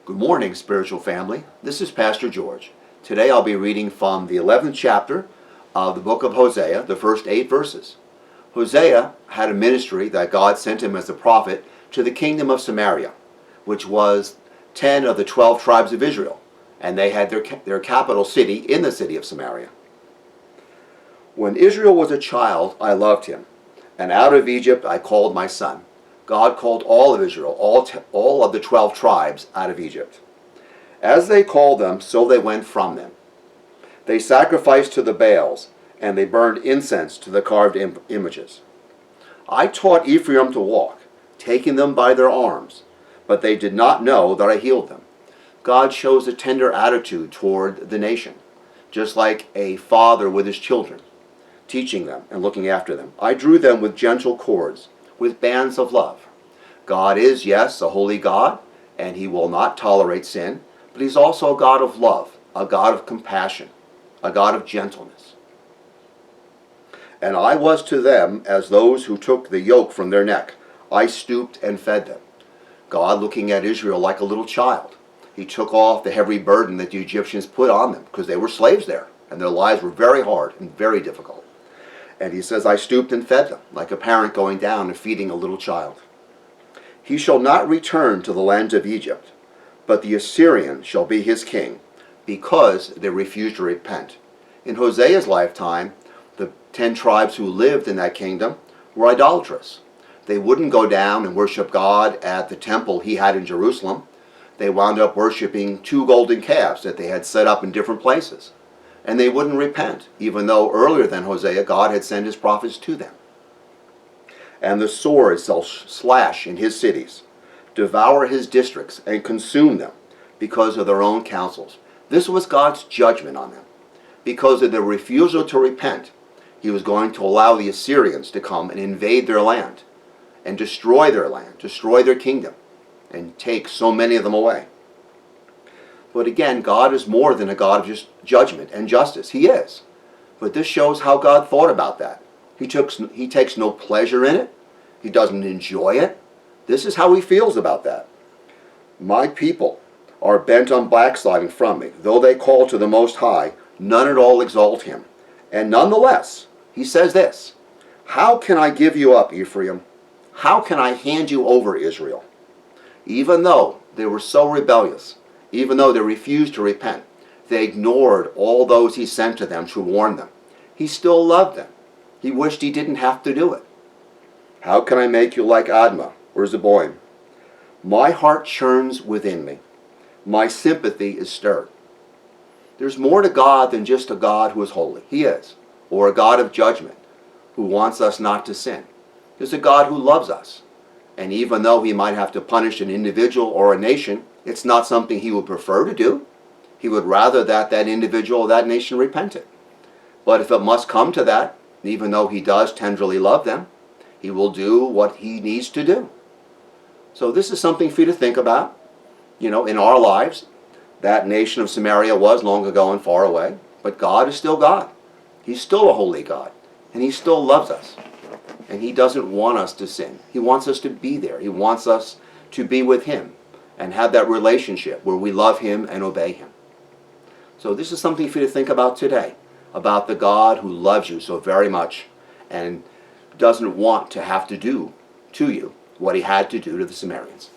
Good morning, spiritual family. This is Pastor George. Today I'll be reading from the 11th chapter of the book of Hosea, the first 8 verses. Hosea had a ministry that God sent him as a prophet to the kingdom of Samaria, which was 10 of the 12 tribes of Israel, and they had their capital city in the city of Samaria. When Israel was a child, I loved him, and out of Egypt I called my son. God called all of Israel, all of the 12 tribes out of Egypt. As they called them, so they went from them. They sacrificed to the Baals, and they burned incense to the carved images. I taught Ephraim to walk, taking them by their arms, but they did not know that I healed them. God shows a tender attitude toward the nation, just like a father with his children, teaching them and looking after them. I drew them with gentle cords, with bands of love. God is, yes, a holy God, and he will not tolerate sin, but he's also a God of love, a God of compassion, a God of gentleness. And I was to them as those who took the yoke from their neck. I stooped and fed them. God looking at Israel like a little child. He took off the heavy burden that the Egyptians put on them because they were slaves there, and their lives were very hard and very difficult. And he says, I stooped and fed them, like a parent going down and feeding a little child. He shall not return to the land of Egypt, but the Assyrian shall be his king, because they refused to repent. In Hosea's lifetime, the 10 tribes who lived in that kingdom were idolatrous. They wouldn't go down and worship God at the temple he had in Jerusalem. They wound up worshiping 2 golden calves that they had set up in different places. And they wouldn't repent, even though earlier than Hosea, God had sent his prophets to them. And the sword shall slash in his cities, devour his districts, and consume them because of their own counsels. This was God's judgment on them. Because of their refusal to repent, he was going to allow the Assyrians to come and invade their land, and destroy their kingdom, and take so many of them away. But again, God is more than a God of just judgment and justice. He is. But this shows how God thought about that. He takes no pleasure in it. He doesn't enjoy it. This is how he feels about that. My people are bent on backsliding from me. Though they call to the Most High, none at all exalt him. And nonetheless, he says this, how can I give you up, Ephraim? How can I hand you over, Israel? Even though they were so rebellious, even though they refused to repent, they ignored all those he sent to them to warn them. He still loved them. He wished he didn't have to do it. How can I make you like Admah or Zeboim? My heart churns within me. My sympathy is stirred. There's more to God than just a God who is holy. He is. Or a God of judgment who wants us not to sin. There's a God who loves us. And even though he might have to punish an individual or a nation, it's not something he would prefer to do. He would rather that that individual or that nation repented. But if it must come to that, even though he does tenderly love them, he will do what he needs to do. So this is something for you to think about. You know, in our lives, that nation of Samaria was long ago and far away, but God is still God. He's still a holy God, and he still loves us. And he doesn't want us to sin. He wants us to be there. He wants us to be with him and have that relationship where we love him and obey him. So this is something for you to think about today, about the God who loves you so very much and doesn't want to have to do to you what he had to do to the Samaritans.